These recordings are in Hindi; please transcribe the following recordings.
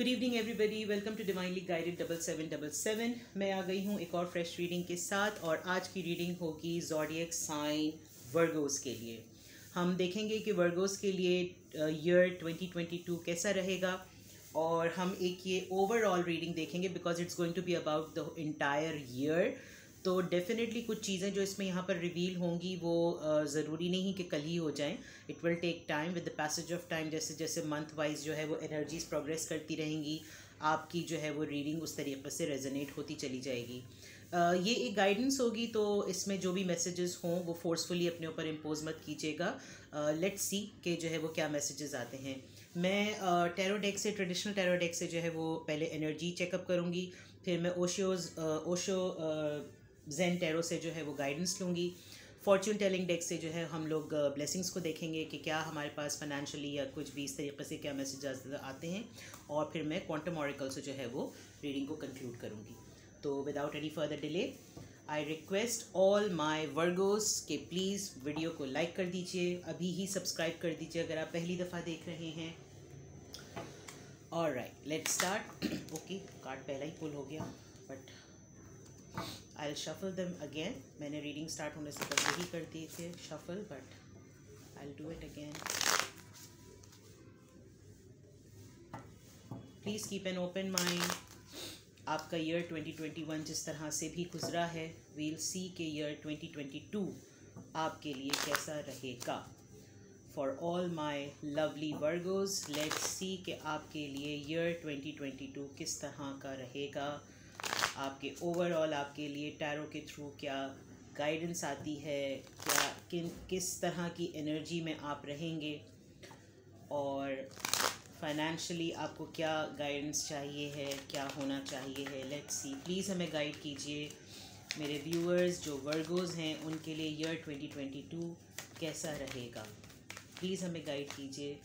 Good evening everybody, welcome to divinely guided 7777। मैं आ गई हूँ एक और फ्रेश रीडिंग के साथ और आज की रीडिंग होगी ज़ोडिएक साइन वर्गोस के लिए। हम देखेंगे कि वर्गोस के लिए ईयर 2022 कैसा रहेगा और हम एक ये ओवरऑल रीडिंग देखेंगे because it's going to be about the entire year. तो डेफिनेटली कुछ चीज़ें जो इसमें यहाँ पर रिवील होंगी वो ज़रूरी नहीं कि कल ही हो जाएं। It will take time. With the passage of time जैसे जैसे मंथ वाइज जो है वो एनर्जीज प्रोग्रेस करती रहेंगी, आपकी जो है वो रीडिंग उस तरीके से रेजोनेट होती चली जाएगी। ये एक गाइडेंस होगी, तो इसमें जो भी मैसेजेस हों वो फोर्सफुली अपने ऊपर इम्पोज मत कीजिएगा। लेट्स सी कि जो है वो क्या मैसेजेस आते हैं। मैं टैरो डेक से, ट्रेडिशनल टैरो डेक से जो है वो पहले एनर्जी चेकअप करूँगी, फिर मैं ओशो ज़ेन टैरो से जो है वो गाइडेंस लूँगी। फॉर्च्यून टेलिंग डेक से जो है हम लोग ब्लेसिंग्स को देखेंगे कि क्या हमारे पास फाइनेंशियली या कुछ भी इस तरीके से क्या मैसेज आते हैं, और फिर मैं क्वांटम ऑरेकल से जो है वो रीडिंग को कंक्लूड करूँगी। तो without any further delay I request all my Virgo's के प्लीज़ वीडियो को लाइक कर दीजिए, अभी ही सब्सक्राइब कर दीजिए अगर आप पहली दफ़ा देख रहे हैं। Alright, let's start. Okay, card पहला ही पुल हो गया, but I'll shuffle them again. मैंने रीडिंग स्टार्ट होने से पहले ही कर दिए थे shuffle, but I'll do it again. Please keep an open mind. आपका ईयर 2021 जिस तरह से भी गुजरा है, we'll see कि ईयर 2022 आपके लिए कैसा रहेगा। For all my lovely Virgos, let's see कि आपके लिए ईयर 2022 किस तरह का रहेगा। आपके ओवरऑल आपके लिए टैरो के थ्रू क्या गाइडेंस आती है, क्या किस तरह की एनर्जी में आप रहेंगे, और फाइनेंशियली आपको क्या गाइडेंस चाहिए है, क्या होना चाहिए है। लेट्स सी, प्लीज़ हमें गाइड कीजिए। मेरे व्यूअर्स जो वर्गोज़ हैं उनके लिए ईयर 2022 कैसा रहेगा। प्लीज़ हमें गाइड कीजिए,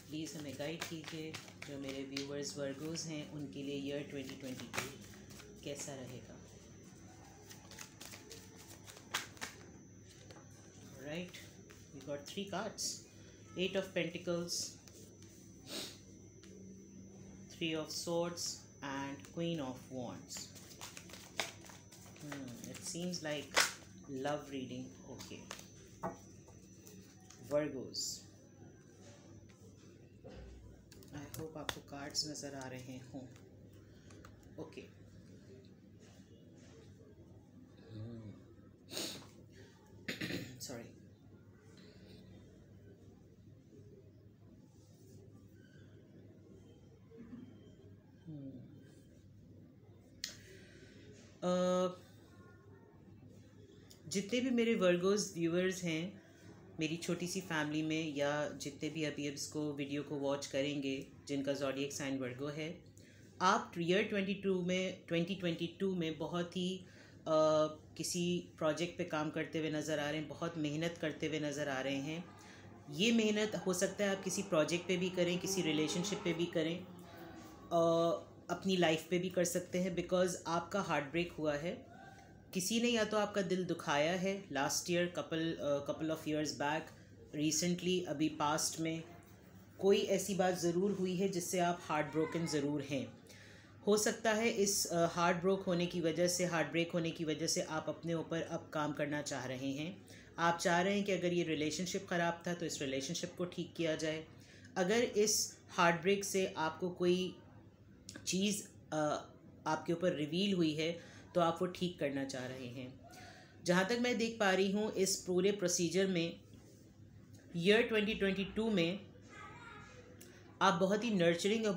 प्लीज़ हमें गाइड कीजिए। जो मेरे व्यूवर्स वर्गोज़ हैं उनके लिए ईयर 2022 कैसा रहेगा। Right, we got 3 cards, 8 of Pentacles, 3 of Swords and Queen of Wands. It seems like love reading. Okay, Virgos, I hope आपको कार्ड्स नज़र आ रहे हों। Okay, sorry. जितने भी मेरे वर्गोस व्यूअर्स हैं मेरी छोटी सी फैमिली में, या जितने भी अभी इसको वीडियो को वॉच करेंगे जिनका ज़ोडिएक साइन वर्गो है, आप ईयर 2022 में बहुत ही किसी प्रोजेक्ट पे काम करते हुए नज़र आ रहे हैं, बहुत मेहनत करते हुए नज़र आ रहे हैं। ये मेहनत हो सकता है आप किसी प्रोजेक्ट पे भी करें, किसी रिलेशनशिप पे भी करें, अपनी लाइफ पे भी कर सकते हैं, बिकॉज़ आपका हार्ट ब्रेक हुआ है। किसी ने या तो आपका दिल दुखाया है last year, couple of years back, recently, अभी पास्ट में कोई ऐसी बात ज़रूर हुई है जिससे आप हार्ट ब्रोकन ज़रूर हैं। हो सकता है इस हार्ट ब्रेक होने की वजह से आप अपने ऊपर अब काम करना चाह रहे हैं। आप चाह रहे हैं कि अगर ये रिलेशनशिप ख़राब था तो इस रिलेशनशिप को ठीक किया जाए। अगर इस हार्ट ब्रेक से आपको कोई चीज़ आपके ऊपर रिवील हुई है तो आप वो ठीक करना चाह रहे हैं। जहाँ तक मैं देख पा रही हूँ इस पूरे प्रोसीजर में, ईयर 2022 में आप बहुत ही नर्चरिंग और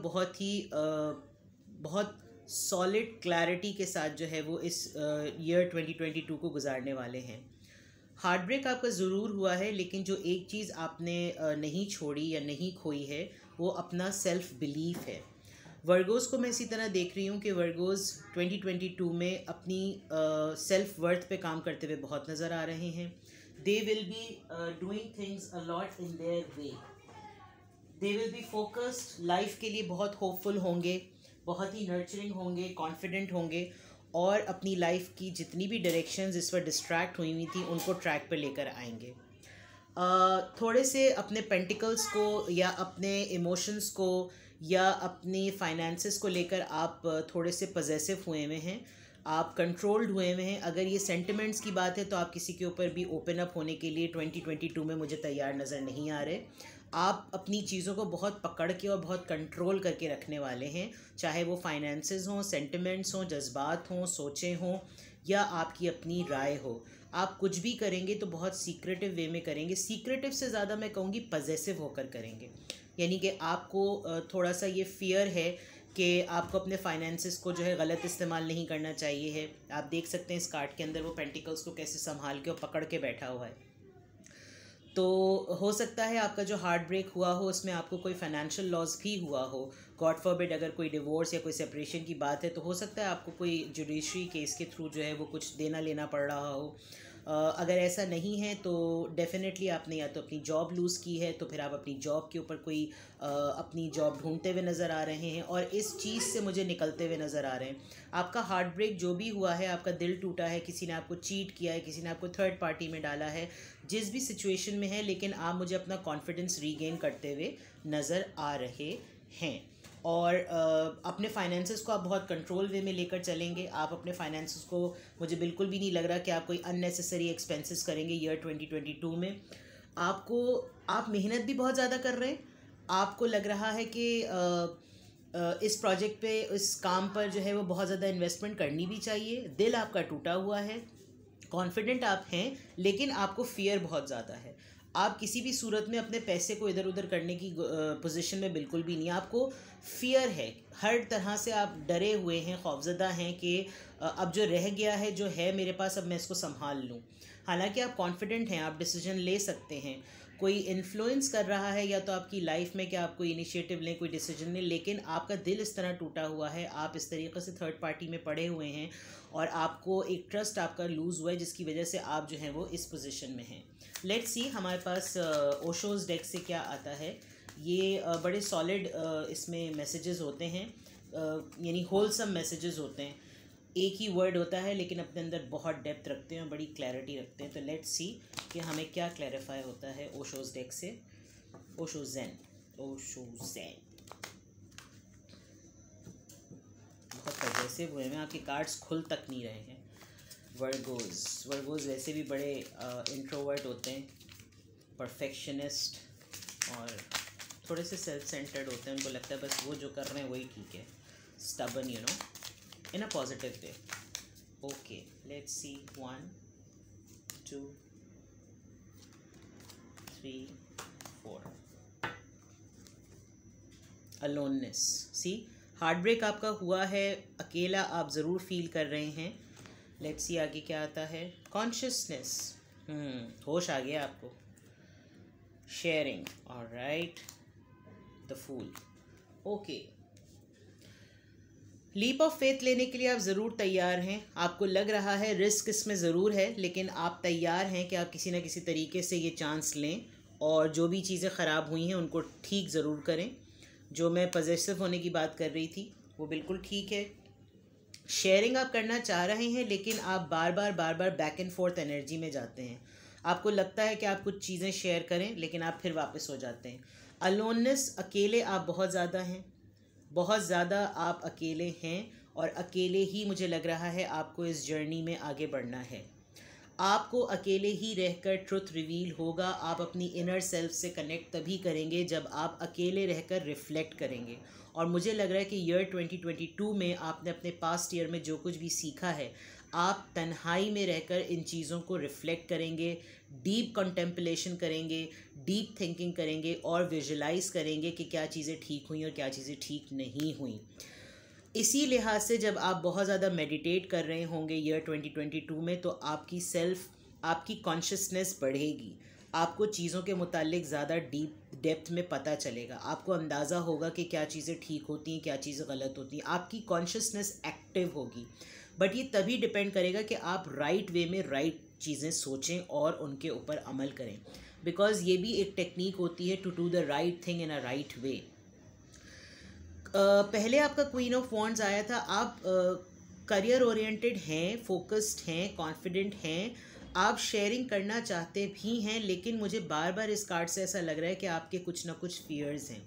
बहुत सॉलिड क्लैरिटी के साथ जो है वो इस ईयर 2022 को गुजारने वाले हैं। हार्ट ब्रेक आपका ज़रूर हुआ है, लेकिन जो एक चीज़ आपने नहीं छोड़ी या नहीं खोई है वो अपना सेल्फ बिलीफ है। वर्गोज़ को मैं इसी तरह देख रही हूँ कि वर्गोज़ 2022 में अपनी सेल्फ वर्थ पे काम करते हुए बहुत नज़र आ रहे हैं। They will be doing things a lot in their way, they will be focused, life के लिए बहुत होपफुल होंगे, बहुत ही नर्चरिंग होंगे, कॉन्फिडेंट होंगे, और अपनी लाइफ की जितनी भी डायरेक्शंस इस पर डिस्ट्रैक्ट हुई थी उनको ट्रैक पर लेकर आएंगे। थोड़े से अपने पेंटिकल्स को या अपने इमोशंस को या अपनी फाइनेंसेस को लेकर आप थोड़े से पजेसिव हुए हुए हैं, आप कंट्रोल्ड हुए हुए हैं। अगर ये सेंटिमेंट्स की बात है तो आप किसी के ऊपर भी ओपन अप होने के लिए 2022 में मुझे तैयार नज़र नहीं आ रहे। आप अपनी चीज़ों को बहुत पकड़ के और बहुत कंट्रोल करके रखने वाले हैं, चाहे वो फाइनेंसेस हों, सेंटिमेंट्स हों, जज्बात हों, सोचें हों या आपकी अपनी राय हो। आप कुछ भी करेंगे तो बहुत सीक्रेटिव वे में करेंगे। सीक्रेटिव से ज़्यादा मैं कहूँगी पजेसिव होकर करेंगे, यानी कि आपको थोड़ा सा ये फियर है कि आपको अपने फाइनेंसेस को जो है गलत इस्तेमाल नहीं करना चाहिए है। आप देख सकते हैं इस कार्ड के अंदर वो पेंटिकल्स को कैसे संभाल के और पकड़ के बैठा हुआ है। तो हो सकता है आपका जो हार्ट ब्रेक हुआ हो उसमें आपको कोई फाइनेंशियल लॉस भी हुआ हो। गॉड फॉरबिड अगर कोई डिवोर्स या कोई सेपरेशन की बात है तो हो सकता है आपको कोई जुडिशरी केस के थ्रू जो है वो कुछ देना लेना पड़ रहा हो। अगर ऐसा नहीं है तो डेफिनेटली आपने या तो अपनी जॉब लूज़ की है, तो फिर आप अपनी जॉब के ऊपर कोई अपनी जॉब ढूंढते हुए नज़र आ रहे हैं और इस चीज़ से मुझे निकलते हुए नज़र आ रहे हैं। आपका हार्ट ब्रेक जो भी हुआ है, आपका दिल टूटा है, किसी ने आपको चीट किया है, किसी ने आपको थर्ड पार्टी में डाला है, जिस भी सिचुएशन में है, लेकिन आप मुझे अपना कॉन्फिडेंस रीगेन करते हुए नज़र आ रहे हैं। और अपने फाइनेंसेस को आप बहुत कंट्रोल वे में लेकर चलेंगे। आप अपने फाइनेंसेस को, मुझे बिल्कुल भी नहीं लग रहा कि आप कोई अननेसेसरी एक्सपेंसेस करेंगे ईयर 2022 में। आप मेहनत भी बहुत ज़्यादा कर रहे हैं। आपको लग रहा है कि इस प्रोजेक्ट पे, इस काम पर जो है वो बहुत ज़्यादा इन्वेस्टमेंट करनी भी चाहिए। दिल आपका टूटा हुआ है, कॉन्फिडेंट आप हैं, लेकिन आपको फियर बहुत ज़्यादा है। आप किसी भी सूरत में अपने पैसे को इधर उधर करने की पोजीशन में बिल्कुल भी नहीं। आपको फियर है, हर तरह से आप डरे हुए हैं, खौफजदा हैं कि अब जो रह गया है, जो है मेरे पास, अब मैं इसको संभाल लूँ। हालांकि आप कॉन्फिडेंट हैं, आप डिसीजन ले सकते हैं। कोई इन्फ्लुएंस कर रहा है या तो आपकी लाइफ में कि आप कोई इनिशिएटिव लें, कोई डिसीजन लें, लेकिन आपका दिल इस तरह टूटा हुआ है, आप इस तरीके से थर्ड पार्टी में पड़े हुए हैं और आपको एक ट्रस्ट आपका लूज़ हुआ है, जिसकी वजह से आप जो हैं वो इस पोजीशन में हैं। लेट्स सी हमारे पास ओशोज़ डेक से क्या आता है। ये बड़े सॉलिड इसमें मैसेजेस होते हैं, यानी होलसम मैसेजेस होते हैं। एक ही वर्ड होता है लेकिन अपने अंदर बहुत डेप्थ रखते हैं और बड़ी क्लैरिटी रखते हैं। तो लेट्स सी कि हमें क्या क्लैरिफाई होता है ओशोज़ डेक से। ओशो ज़ेन बहुत पजेसिव हुए हैं, आपके कार्ड्स खुल तक नहीं रहे हैं। वर्गोज़ वैसे भी बड़े इंट्रोवर्ट होते हैं, परफेक्शनिस्ट और थोड़े से सेल्फ सेंटर्ड होते हैं। उनको लगता है बस वो जो कर रहे हैं वही ठीक है, stubborn, you know, in a positive way. Okay, let's see. 1 2 3 4 aloneness. See, heart break आपका हुआ है, अकेला आप ज़रूर फील कर रहे हैं। लेट्स सी आगे क्या आता है। कॉन्शियसनेस, होश आ गया आपको। Sharing, alright. The fool, okay. Leap of faith लेने के लिए आप ज़रूर तैयार हैं। आपको लग रहा है रिस्क इसमें ज़रूर है, लेकिन आप तैयार हैं कि आप किसी न किसी तरीके से ये चांस लें और जो भी चीज़ें ख़राब हुई हैं उनको ठीक ज़रूर करें। जो मैं पॉजिटिव होने की बात कर रही थी वो बिल्कुल ठीक है। शेयरिंग आप करना चाह रहे हैं, लेकिन आप बार बार बैक एंड फोर्थ एनर्जी में जाते हैं। आपको लगता है कि आप कुछ चीज़ें शेयर करें, लेकिन आप फिर वापस हो जाते हैं। अलोननेस, अकेले आप बहुत ज़्यादा हैं, बहुत ज़्यादा आप अकेले हैं और अकेले ही मुझे लग रहा है आपको इस जर्नी में आगे बढ़ना है। आपको अकेले ही रहकर ट्रुथ रिवील होगा। आप अपनी इनर सेल्फ से कनेक्ट तभी करेंगे जब आप अकेले रहकर रिफ्लेक्ट करेंगे। और मुझे लग रहा है कि ईयर 2022 में आपने अपने पास्ट ईयर में जो कुछ भी सीखा है, आप तन्हाई में रहकर इन चीज़ों को रिफ्लेक्ट करेंगे, डीप कंटेम्पलेशन करेंगे, डीप थिंकिंग करेंगे और विजुलाइज करेंगे कि क्या चीज़ें ठीक हुई और क्या चीज़ें ठीक नहीं हुई। इसी लिहाज से जब आप बहुत ज़्यादा मेडिटेट कर रहे होंगे ईयर 2022 में, तो आपकी कॉन्शियसनेस बढ़ेगी। आपको चीज़ों के मुतालिक ज़्यादा डीप डेप्थ में पता चलेगा। आपको अंदाज़ा होगा कि क्या चीज़ें ठीक होती हैं, क्या चीज़ें गलत होती हैं। आपकी कॉन्शियसनेस एक्टिव होगी। बट ये तभी डिपेंड करेगा कि आप राइट वे में राइट चीज़ें सोचें और उनके ऊपर अमल करें, बिकॉज़ ये भी एक टेक्निक होती है to do the right thing in a right way. पहले आपका क्वीन ऑफ वॉन्ड्स आया था। आप करियर ओरिएंटेड हैं, फोकस्ड हैं, कॉन्फिडेंट हैं, आप शेयरिंग करना चाहते भी हैं, लेकिन मुझे बार बार इस कार्ड से ऐसा लग रहा है कि आपके कुछ ना कुछ फियर्स हैं।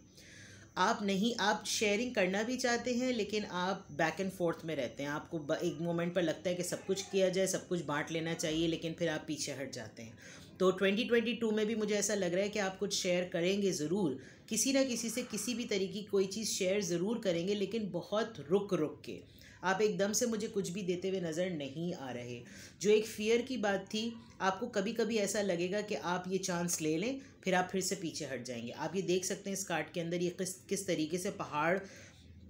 आप शेयरिंग करना भी चाहते हैं, लेकिन आप बैक एंड फोर्थ में रहते हैं। आपको एक मोमेंट पर लगता है कि सब कुछ किया जाए, सब कुछ बांट लेना चाहिए, लेकिन फिर आप पीछे हट जाते हैं। तो 2022 में भी मुझे ऐसा लग रहा है कि आप कुछ शेयर करेंगे ज़रूर, किसी ना किसी से किसी भी तरीके की कोई चीज़ शेयर ज़रूर करेंगे, लेकिन बहुत रुक रुक के। आप एकदम से मुझे कुछ भी देते हुए नज़र नहीं आ रहे। जो एक फ़ियर की बात थी, आपको कभी कभी ऐसा लगेगा कि आप ये चांस ले लें, फिर आप फिर से पीछे हट जाएंगे। आप ये देख सकते हैं इस कार्ड के अंदर ये किस तरीके से पहाड़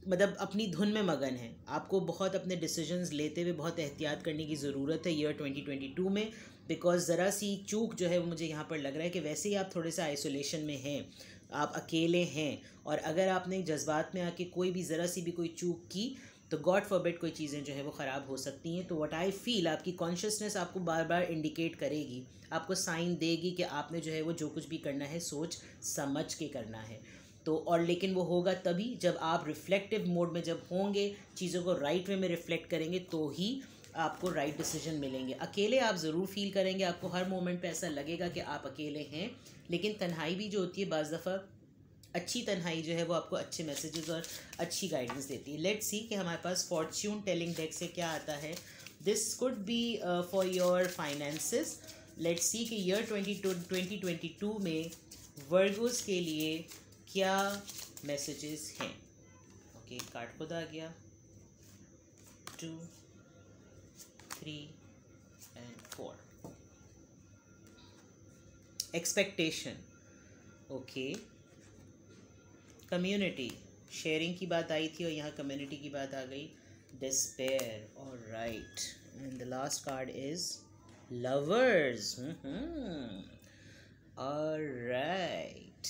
मतलब अपनी धुन में मगन है। आपको बहुत अपने डिसीजंस लेते हुए बहुत एहतियात करने की ज़रूरत है ईयर 2022 में, बिकॉज ज़रा सी चूक जो है वो मुझे यहाँ पर लग रहा है कि वैसे ही आप थोड़े से आइसोलेशन में हैं, आप अकेले हैं, और अगर आपने जज्बात में आके कोई भी ज़रा सी भी कोई चूक की तो गॉड फॉरबिड कोई चीज़ें जो है वो ख़राब हो सकती हैं। तो व्हाट आई फील, आपकी कॉन्शियसनेस आपको बार बार इंडिकेट करेगी, आपको साइन देगी कि आपने जो है वो जो कुछ भी करना है सोच समझ के करना है। तो और लेकिन वो होगा तभी जब आप रिफ्लेक्टिव मोड में जब होंगे, चीज़ों को राइट वे में रिफ्लेक्ट करेंगे, तो ही आपको राइट डिसीजन मिलेंगे। अकेले आप ज़रूर फील करेंगे, आपको हर मोमेंट पे ऐसा लगेगा कि आप अकेले हैं, लेकिन तन्हाई भी जो होती है बाज़ दफ़ा अच्छी तन्हाई जो है वो आपको अच्छे मैसेजेस और अच्छी गाइडेंस देती है। लेट्स सी कि हमारे पास फॉर्च्यून टेलिंग डेक से क्या आता है। This could be for your finances. Let's see कि ईयर 2022 में वर्गोस के लिए क्या मैसेजेस हैं। ओके, कार्ड खुद आ गया, 2, 3 and 4। Expectation, okay. Community, sharing की बात आई थी और यहाँ कम्युनिटी की बात आ गई। Despair, alright. And the last card is lovers. Alright,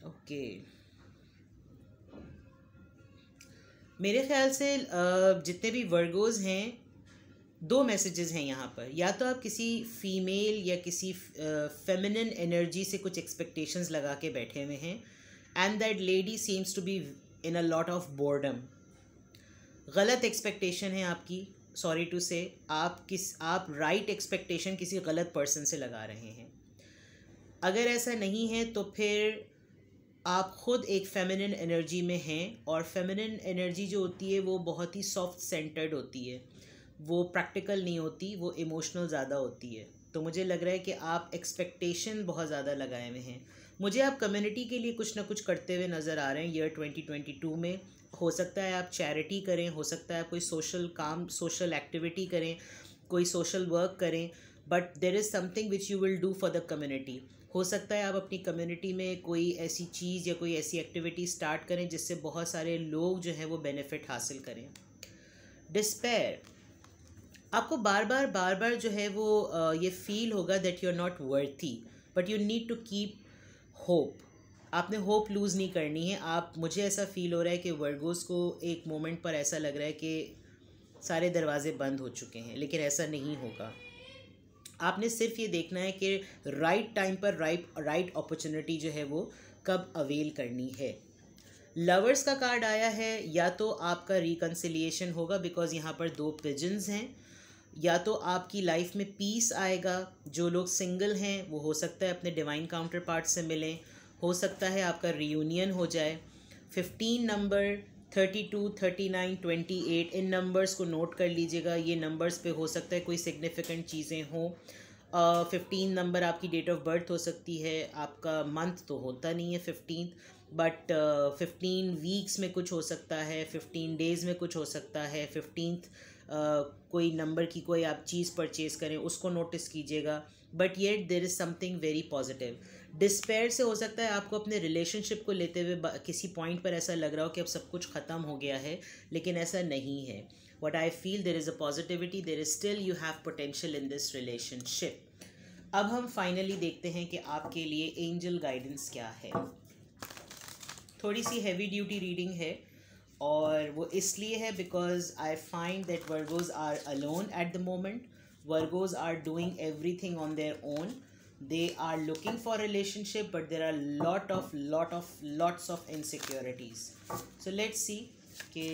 okay. मेरे ख्याल से जितने भी वर्गोज हैं, दो मैसेजेस हैं यहाँ पर। या तो आप किसी फीमेल या किसी फेमिनिन एनर्जी से कुछ एक्सपेक्टेशंस लगा के बैठे हुए हैं, and that lady seems to be in a lot of boredom. गलत एक्सपेक्टेशन है आपकी, सॉरी टू से। आप राइट एक्सपेक्टेशन किसी गलत पर्सन से लगा रहे हैं। अगर ऐसा नहीं है तो फिर आप ख़ुद एक फेमिनिन एनर्जी में हैं, और फेमिनिन एनर्जी जो होती है वो बहुत ही सॉफ्ट सेंटर्ड होती है, वो प्रैक्टिकल नहीं होती, वो इमोशनल ज़्यादा होती है। तो मुझे लग रहा है कि आप एक्सपेक्टेशन बहुत ज़्यादा लगाए हुए हैं। मुझे आप कम्युनिटी के लिए कुछ ना कुछ करते हुए नज़र आ रहे हैं ईयर 2022 में। हो सकता है आप चैरिटी करें, हो सकता है आप कोई सोशल काम, सोशल एक्टिविटी करें, कोई सोशल वर्क करें, but there is something which you will do for the community. हो सकता है आप अपनी कम्युनिटी में कोई ऐसी चीज़ या कोई ऐसी एक्टिविटी स्टार्ट करें जिससे बहुत सारे लोग जो हैं वो बेनिफिट हासिल करें। डिस्पेयर, आपको बार बार जो है वो ये फील होगा that you are not worthy, but you need to keep hope. आपने होप लूज़ नहीं करनी है। मुझे ऐसा फील हो रहा है कि वर्गोस को एक मोमेंट पर ऐसा लग रहा है कि सारे दरवाजे बंद हो चुके हैं, लेकिन ऐसा नहीं होगा। आपने सिर्फ ये देखना है कि राइट टाइम पर राइट अपॉर्चुनिटी जो है वो कब अवेल करनी है। लवर्स का कार्ड आया है, या तो आपका रिकन्सिलिएशन होगा बिकॉज यहाँ पर 2 पिजन्स हैं, या तो आपकी लाइफ में पीस आएगा। जो लोग सिंगल हैं वो हो सकता है अपने डिवाइन काउंटर पार्ट से मिलें, हो सकता है आपका रियूनियन हो जाए। 15 नंबर, 32, 39, 28, इन नंबर्स को नोट कर लीजिएगा। ये नंबर्स पे हो सकता है कोई सिग्निफिकेंट चीज़ें हों। 15 नंबर आपकी डेट ऑफ बर्थ हो सकती है, आपका मंथ तो होता नहीं है 15, बट 15 वीक्स में कुछ हो सकता है, 15 डेज़ में कुछ हो सकता है। 15th कोई नंबर की कोई आप चीज़ परचेज़ करें, उसको नोटिस कीजिएगा। But yet there is something very positive. Despair से हो सकता है आपको अपने रिलेशनशिप को लेते हुए किसी पॉइंट पर ऐसा लग रहा हो कि अब सब कुछ ख़त्म हो गया है, लेकिन ऐसा नहीं है। What I feel there is a positivity, there is still you have potential in this relationship. अब हम फाइनली देखते हैं कि आपके लिए एंजल गाइडेंस क्या है। थोड़ी सी हैवी ड्यूटी रीडिंग है, और वो इसलिए है because I find that Virgos are alone at the moment. Virgos are doing everything on their own. They are looking for relationship, but there are lots of insecurities. So let's see कि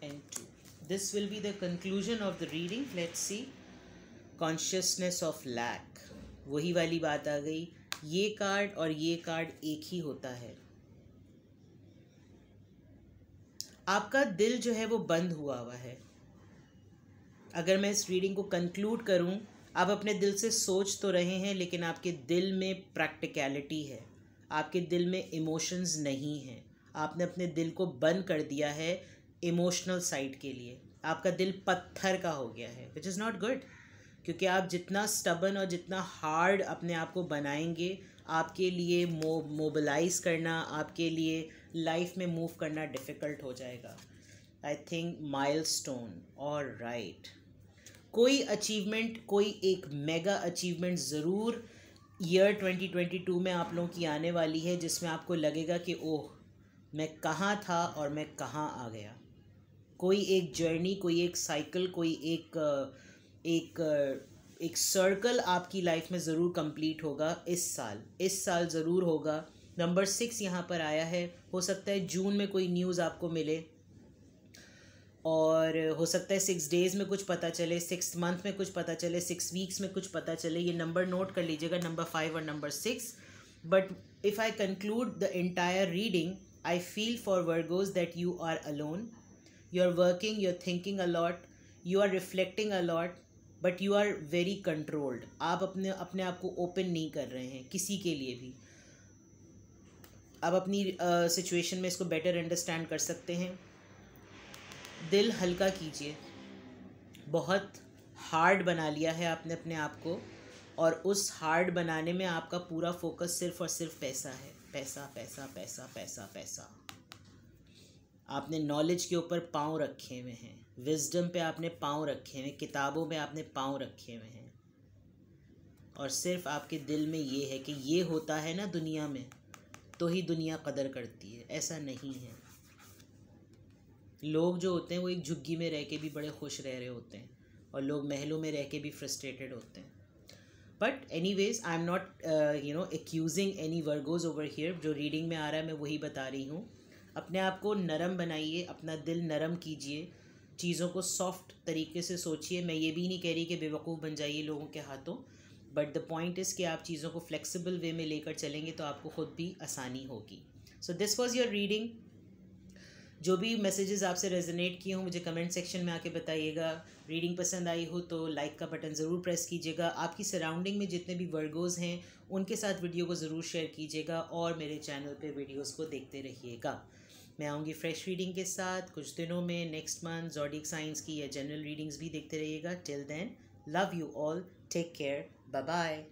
and 2. This will be the conclusion of the reading. Let's see. Consciousness of lack. वही वाली बात आ गई, ये कार्ड और ये कार्ड एक ही होता है। आपका दिल जो है वो बंद हुआ हुआ है। अगर मैं इस रीडिंग को कंक्लूड करूं, आप अपने दिल से सोच तो रहे हैं लेकिन आपके दिल में प्रैक्टिकलिटी है, आपके दिल में इमोशंस नहीं हैं। आपने अपने दिल को बंद कर दिया है इमोशनल साइड के लिए। आपका दिल पत्थर का हो गया है, विच इज़ नॉट गुड, क्योंकि आप जितना स्टबन और जितना हार्ड अपने आप को बनाएंगे, आपके लिए मोबिलाइज करना, आपके लिए लाइफ में मूव करना डिफ़िकल्ट हो जाएगा। आई थिंक माइलस्टोन और राइट, कोई अचीवमेंट, कोई एक मेगा अचीवमेंट ज़रूर ईयर 2022 में आप लोगों की आने वाली है, जिसमें आपको लगेगा कि ओह मैं कहाँ था और मैं कहाँ आ गया। कोई एक जर्नी, कोई एक साइकिल, कोई एक सर्कल आपकी लाइफ में ज़रूर कंप्लीट होगा इस साल ज़रूर होगा। नंबर 6 यहाँ पर आया है। हो सकता है जून में कोई न्यूज़ आपको मिले, और हो सकता है 6 डेज़ में कुछ पता चले, 6 मंथ में कुछ पता चले, 6 वीक्स में कुछ पता चले। ये नंबर नोट कर लीजिएगा, नंबर 5 और number 6। But if I conclude the entire reading, I feel for Virgos that you are alone, you are working, you are thinking a lot, you are reflecting a lot, but you are very controlled. आप अपने आप को ओपन नहीं कर रहे हैं किसी के लिए भी। आप अपनी सिचुएशन में इसको बेटर अंडरस्टैंड कर सकते हैं। दिल हल्का कीजिए। बहुत हार्ड बना लिया है आपने अपने आप को, और उस हार्ड बनाने में आपका पूरा फोकस सिर्फ और सिर्फ पैसा है। पैसा पैसा पैसा पैसा पैसा। आपने नॉलेज के ऊपर पाँव रखे हुए हैं, विजडम पे आपने पाँव रखे हुए हैं, किताबों पे आपने पाँव रखे हुए हैं, और सिर्फ आपके दिल में ये है कि ये होता है ना दुनिया में, तो ही दुनिया कदर करती है। ऐसा नहीं है। लोग जो होते हैं वो एक झुग्गी में रह के भी बड़े खुश रह रहे होते हैं, और लोग महलों में रह के भी फ्रस्ट्रेटेड होते हैं। But anyways, I am not accusing any Virgos over here. जो रीडिंग में आ रहा है मैं वही बता रही हूँ। अपने आप को नरम बनाइए, अपना दिल नरम कीजिए, चीज़ों को सॉफ्ट तरीके से सोचिए। मैं ये भी नहीं कह रही कि बेवकूफ़ बन जाइए लोगों के हाथों, बट द पॉइंट इज़ कि आप चीज़ों को फ्लेक्सिबल वे में लेकर चलेंगे तो आपको ख़ुद भी आसानी होगी। So this was your reading. जो भी मैसेजेस आपसे रेजोनेट किए हों मुझे कमेंट सेक्शन में आके बताइएगा। रीडिंग पसंद आई हो तो लाइक का बटन ज़रूर प्रेस कीजिएगा। आपकी सराउंडिंग में जितने भी वर्गोज़ हैं उनके साथ वीडियो को ज़रूर शेयर कीजिएगा, और मेरे चैनल पे वीडियोस को देखते रहिएगा। मैं आऊँगी फ्रेश रीडिंग के साथ कुछ दिनों में, नेक्स्ट मंथ। ज़ोडिएक साइंस की या जनरल रीडिंग्स भी देखते रहिएगा। Till then, love you all, take care, bye bye.